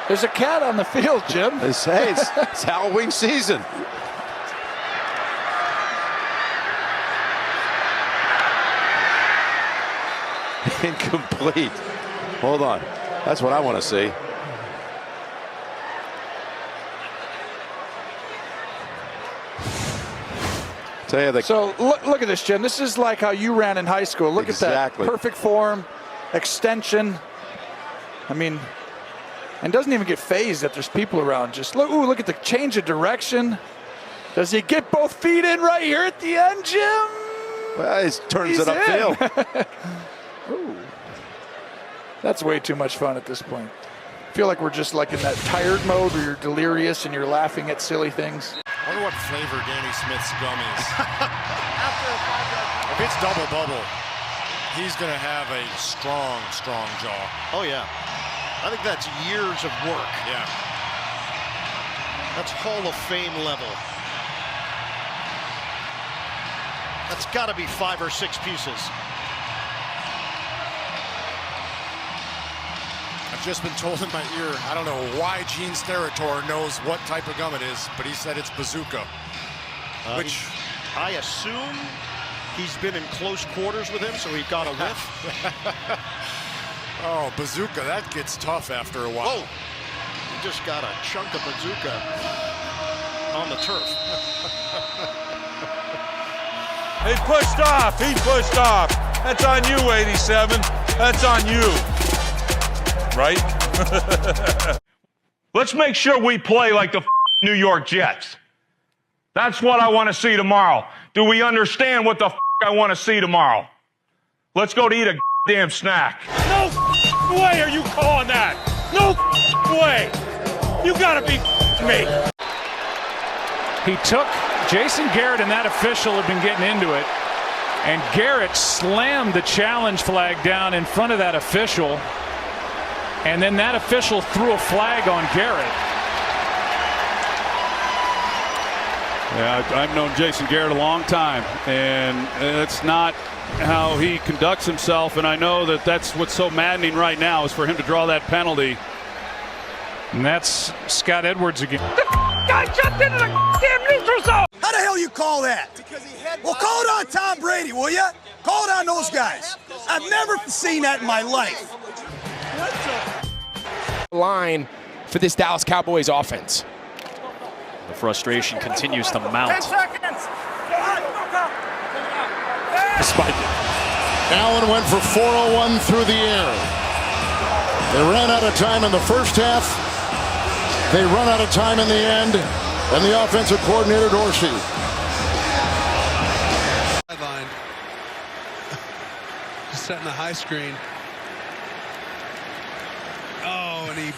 There's a cat on the field, Jim. It's Halloween season. Incomplete. Hold on. That's what I want to see. Tell you so look at this, Jim. This is like how you ran in high school. Look at that. Perfect form, extension. I mean, and doesn't even get phased that there's people around. Just look, ooh, look at the change of direction. Does he get both feet in right here at the end, Jim? Well, he turns it upfield. Ooh. That's way too much fun at this point. I feel like we're just like in that tired mode where you're delirious and you're laughing at silly things. I wonder what flavor Danny Smith's gum is. If it's double bubble, he's going to have a strong jaw. Oh, yeah. I think that's years of work. Yeah. That's Hall of Fame level. That's got to be 5 or 6 pieces. I've just been told in my ear, I don't know why Gene Steratore knows what type of gum it is, but he said it's Bazooka. Which I assume he's been in close quarters with him, so he got a whiff. Oh, Bazooka, that gets tough after a while. Oh, he just got a chunk of Bazooka on the turf. He pushed off. He pushed off. That's on you, 87. That's on you. Right? Let's make sure we play like the New York Jets. That's what I want to see tomorrow. Do we understand what the I want to see tomorrow? Let's go to eat a damn snack. No way are you calling that. No way. You got to be me. He took Jason Garrett, and that official had been getting into it. And Garrett slammed the challenge flag down in front of that official. And then that official threw a flag on Garrett. Yeah, I've known Jason Garrett a long time, and that's not how he conducts himself. And I know that that's what's so maddening right now is for him to draw that penalty. And that's Scott Edwards again. The guy jumped into the damn neutral zone. How the hell you call that? Well, call it on Tom Brady, will you? Call it on those guys. I've never seen that in my life. Line for this Dallas Cowboys offense. The frustration continues to mount. 10 seconds. Despite it. Allen went for 401 through the air. They ran out of time in the first half. They run out of time in the end. And the offensive coordinator, Dorsey. Sideline. Just setting the high screen. Oh, and he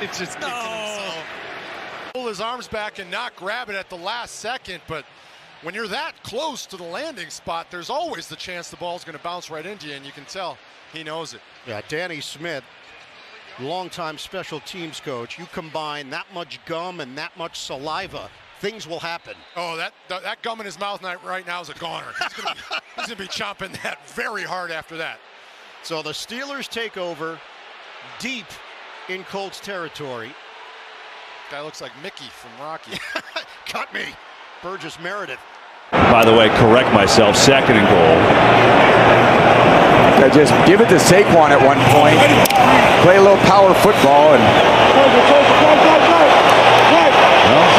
just kicked himself. Pull his arms back and not grab it at the last second, but when you're that close to the landing spot, there's always the chance the ball's going to bounce right into you, and you can tell he knows it. Yeah, Danny Smith, longtime special teams coach. You combine that much gum and that much saliva, things will happen. Oh, that gum in his mouth right now is a goner. He's going to be chomping that very hard after that. So the Steelers take over deep in Colts territory. Guy looks like Mickey from Rocky. Cut me. Burgess Meredith. By the way, correct myself, 2nd and goal. Just give it to Saquon at one point. Play a little power football and. Well,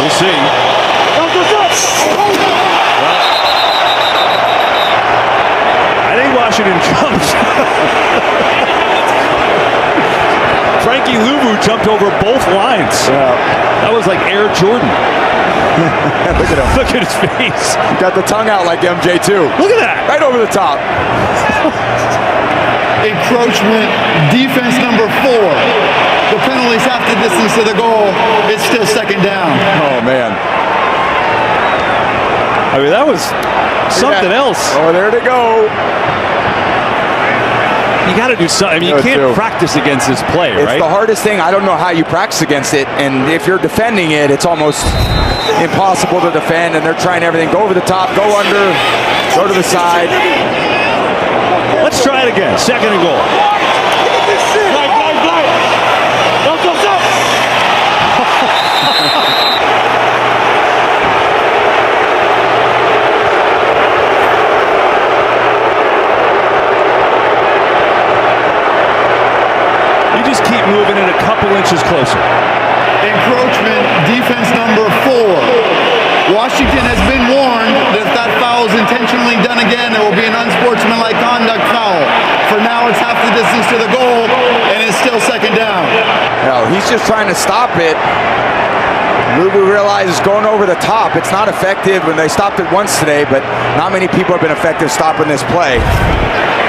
we'll see. I think Washington comes. Frankie Louvu jumped over both lines. That was like Air Jordan. Look at him. Look at his face. Got the tongue out like MJ too. Look at that. Right over the top. Encroachment, defense number 4. The penalty's half the distance to the goal. It's still 2nd down. Oh, man. I mean, that was something else. Oh, there they go. You got to do something. I mean, you can't practice against this play, right? It's the hardest thing. I don't know how you practice against it. And if you're defending it, it's almost impossible to defend. And they're trying everything. Go over the top, go under, go to the side. Let's try it again. 2nd and goal. inches closer. Encroachment, defense number 4. Washington has been warned that if that foul is intentionally done again, there will be an unsportsmanlike conduct foul. For now, it's half the distance to the goal, and it's still second down. No, he's just trying to stop it. Luvu realizes going over the top, it's not effective. When they stopped it once today, but not many people have been effective stopping this play.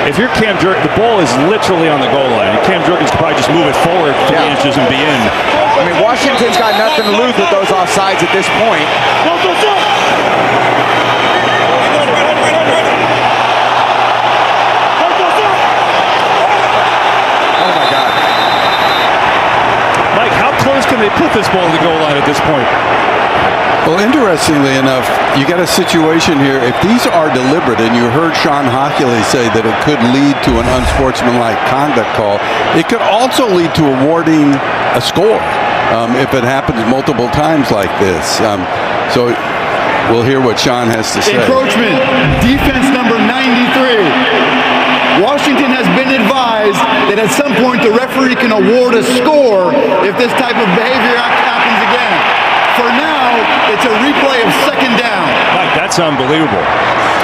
If you're Cam Jurgens, the ball is literally on the goal line. Cam Jurgens could probably just move it forward 3 inches and be in. I mean, Washington's got nothing to lose with those offsides at this point. Oh my God. Mike, how close can they put this ball to the goal line at this point? Well, interestingly enough, you got a situation here. If these are deliberate, and you heard Sean Hochuli say that it could lead to an unsportsmanlike conduct call, it could also lead to awarding a score if it happens multiple times like this. So we'll hear what Sean has to say. Encroachment, defense number 93. Washington has been advised that at some point the referee can award a score if this type of behavior happens again. For now, it's a replay of second down. Mike, that's unbelievable.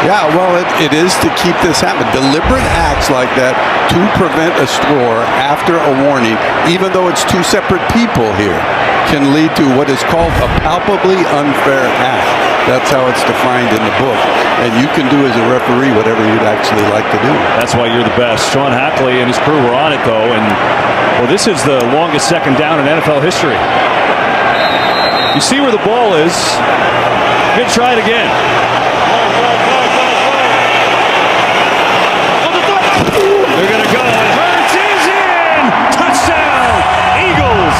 Yeah, well, it is to keep this happening. Deliberate acts like that to prevent a score after a warning, even though it's two separate people here, can lead to what is called a palpably unfair act. That's how it's defined in the book. And you can do as a referee whatever you'd actually like to do. That's why you're the best. Sean Hochuli and his crew were on it, though. And, well, this is the longest second down in NFL history. You see where the ball is. Good try it again. They're going to go. Hurts is in. Touchdown, Eagles.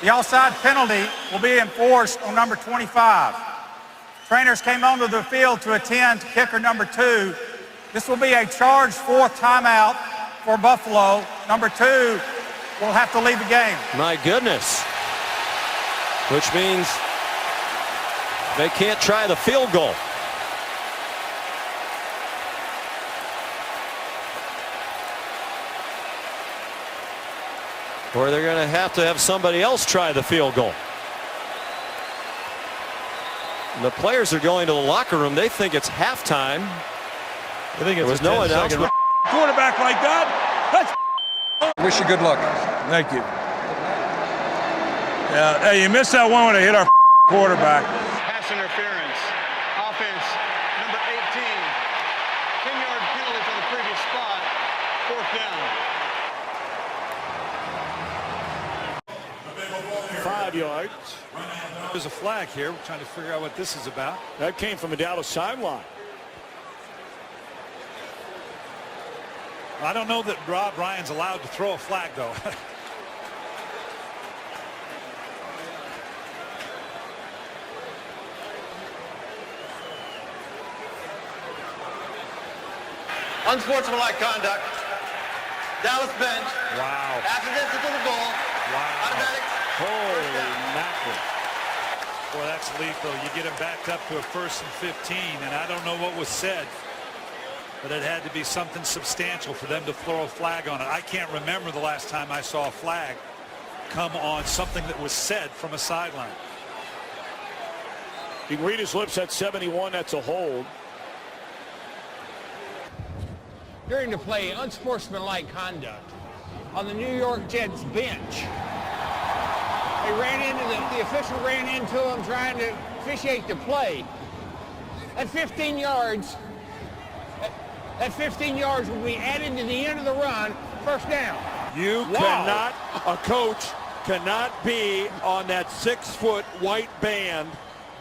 The offside penalty will be enforced on number 25. Trainers came onto the field to attend to kicker number 2. This will be a charged 4th timeout for Buffalo. Number 2 will have to leave the game. My goodness. Which means they can't try the field goal. Or they're going to have somebody else try the field goal. And the players are going to the locker room. They think it's halftime. I think there was no announcement. Quarterback like that. Wish you good luck. Thank you. Yeah, hey, you missed that one when they hit our quarterback. Pass interference. Offense number 18. 10-yard penalty from the previous spot. 4th down. 5 yards. There's a flag here. We're trying to figure out what this is about. That came from the Dallas sideline. I don't know that Rob Ryan's allowed to throw a flag, though. Unsportsmanlike conduct. Dallas bench. Wow. After this, into the goal. Wow. Automatic. Holy mackerel. Boy, that's lethal. You get him backed up to a 1st and 15, and I don't know what was said, but it had to be something substantial for them to throw a flag on it. I can't remember the last time I saw a flag come on something that was said from a sideline. You can read his lips at 71. That's a hold. During the play, unsportsmanlike conduct on the New York Jets bench. They ran into the official ran into him trying to officiate the play. At 15 yards, that 15 yards will be added to the end of the run, 1st down. You cannot, a coach cannot be on that 6-foot white band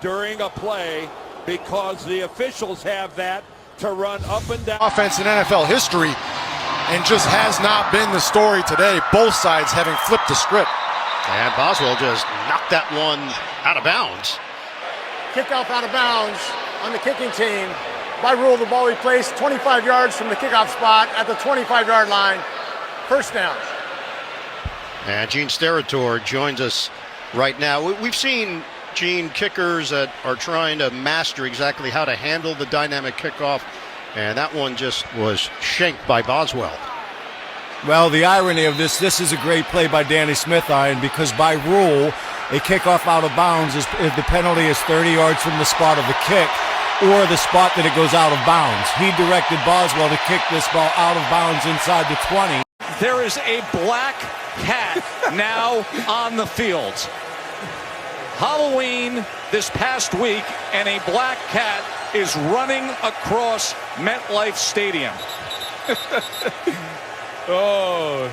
during a play because the officials have that to run up and down. Offense in NFL history, and just has not been the story today. Both sides having flipped the script. And Boswell just knocked that one out of bounds. Kickoff out of bounds on the kicking team. By rule, the ball will be placed 25 yards from the kickoff spot at the 25-yard line. 1st down. And Gene Steratore joins us right now. We've seen, Gene, kickers that are trying to master exactly how to handle the dynamic kickoff And that one just was shanked by Boswell. Well, the irony of this is a great play by Danny Smith, Ian, because by rule, a kickoff out of bounds is if the penalty is 30 yards from the spot of the kick or the spot that it goes out of bounds. He directed Boswell to kick this ball out of bounds inside the 20. There is a black cat now on the field. Halloween this past week, and a black cat is running across MetLife Stadium. Oh.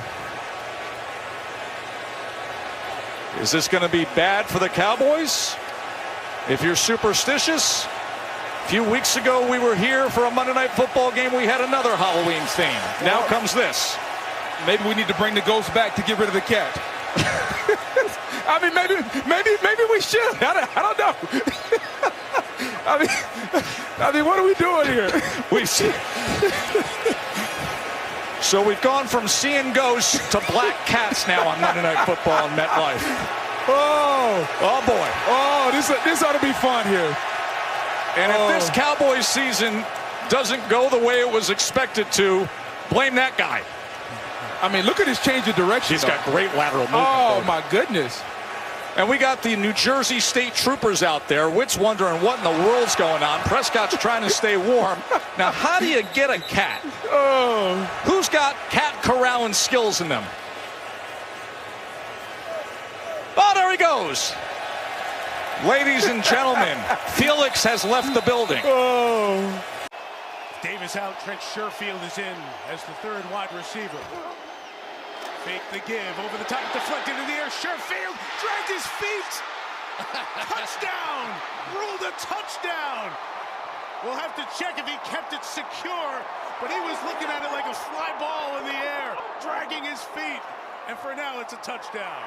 Is this going to be bad for the Cowboys? If you're superstitious, a few weeks ago we were here for a Monday Night Football game. We had another Halloween theme. Now comes this. Maybe we need to bring the ghost back to get rid of the cat. I mean, maybe we should. I don't know. I mean, what are we doing here? We see. So we've gone from seeing ghosts to black cats now on Monday Night Football in MetLife. Oh boy. Oh, this ought to be fun here. And if this Cowboys season doesn't go the way it was expected to, blame that guy. I mean, look at his change of direction. He's got great lateral movement. Oh, my goodness. And we got the New Jersey State Troopers out there. Witt's wondering what in the world's going on. Prescott's trying to stay warm. Now, how do you get a cat? Oh. Who's got cat corralling skills in them? Oh, there he goes. Ladies and gentlemen, Felix has left the building. Oh. Davis out, Trent Sherfield is in as the third wide receiver. Fake the give, over the top, deflected into the air. Sherfield dragged his feet. Touchdown! Ruled a touchdown. We'll have to check if he kept it secure, but he was looking at it like a fly ball in the air, dragging his feet. And for now, it's a touchdown.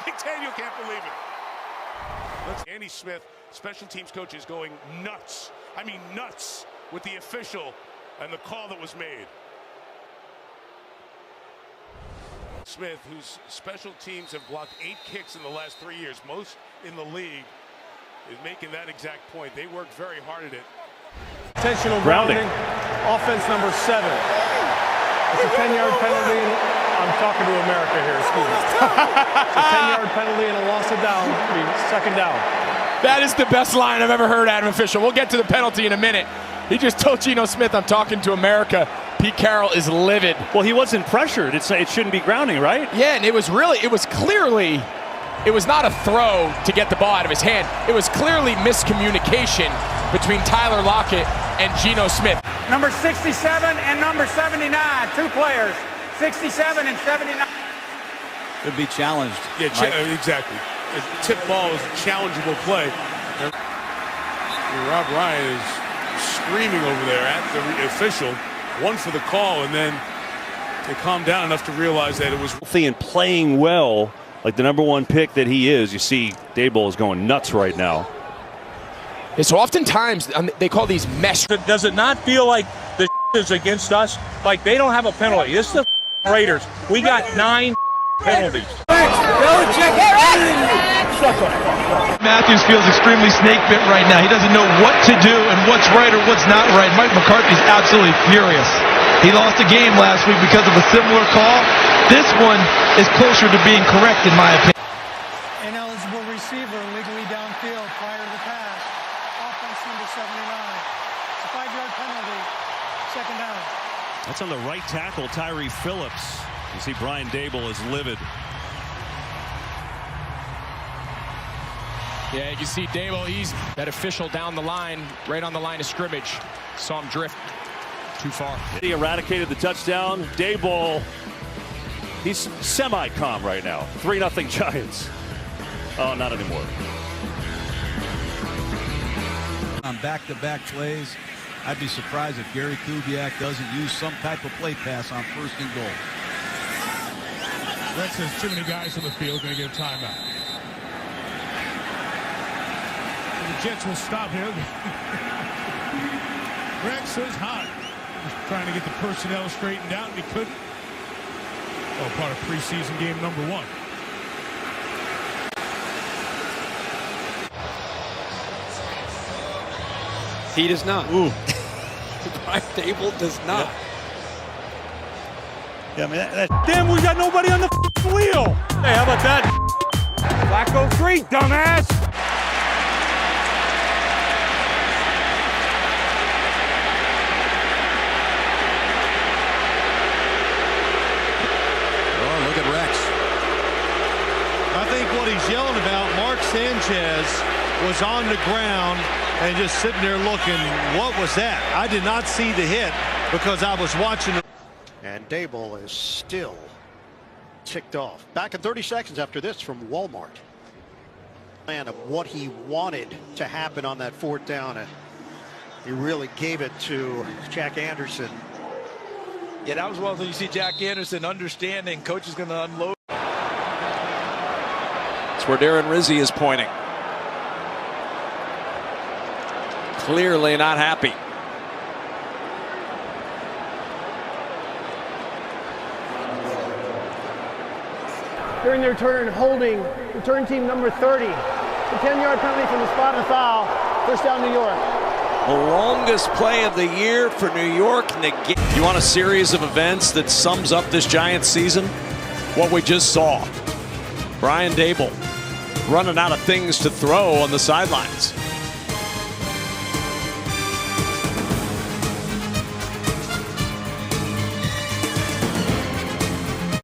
McDaniel can't believe it. Andy Smith, special teams coach, is going nuts. I mean nuts with the official and the call that was made. Smith, whose special teams have blocked 8 kicks in the last 3 years, most in the league, is making that exact point. They worked very hard at it. Intentional grounding. Offense number 7. It's a 10-yard penalty. I'm talking to America here, excuse me. It's a 10-yard penalty and a loss of down. Second down. That is the best line I've ever heard out of an official. We'll get to the penalty in a minute. He just told Geno Smith, I'm talking to America. Pete Carroll is livid. Well, he wasn't pressured. It shouldn't be grounding, right? Yeah, and it was clearly, it was not a throw to get the ball out of his hand. It was clearly miscommunication between Tyler Lockett and Geno Smith. Number 67 and number 79, 2 players, 67 and 79. Could be challenged. Yeah, exactly. A tip ball is a challengeable play. Rob Ryan is screaming over there at the official. One for the call, and then they calmed down enough to realize that it was healthy and playing well, like the #1 pick that he is. You see, Daboll is going nuts right now. Yeah, so oftentimes they call these mesh. Does it not feel like the is against us? Like they don't have a penalty. This is the Raiders. We got 9 penalties. Matthews feels extremely snake bit right now. He doesn't know what to do and what's right or what's not right. Mike McCarthy's absolutely furious. He lost a game last week because of a similar call. This one is closer to being correct in my opinion. Ineligible receiver legally downfield prior to the pass. Offense number 79. It's a 5-yard penalty. Second down. That's on the right tackle, Tyree Phillips. You see Brian Daboll is livid. Yeah, you can see Daboll, he's that official down the line, right on the line of scrimmage. Saw him drift too far. He eradicated the touchdown. Daboll, he's semi-calm right now. 3-0 Giants. Oh, not anymore. On back-to-back plays, I'd be surprised if Gary Kubiak doesn't use some type of play pass on 1st and goal. Rex says too many guys on the field, going to get a timeout. The Jets will stop here. Rex is hot. He's trying to get the personnel straightened out, and he couldn't. Oh, part of preseason game number 1. He does not. Ooh. Brian Dable does not. Yeah, man, damn, we got nobody on the wheel. Hey, how about that? Flacco 3, dumbass. Oh, look at Rex. I think what he's yelling about, Mark Sanchez was on the ground and just sitting there looking. What was that? I did not see the hit because I was watching. And Dable is still ticked off. Back in 30 seconds after this from Walmart. Plan of what he wanted to happen on that 4th down, and he really gave it to Jack Anderson. Yeah, that was one thing. You see Jack Anderson understanding coach is going to unload. That's where Darren Rizzi is pointing. Clearly not happy. During the return, holding return team number 30. The 10-yard penalty from the spot of the foul. First down, New York. The longest play of the year for New York. You want a series of events that sums up this Giants season? What we just saw. Brian Dable running out of things to throw on the sidelines.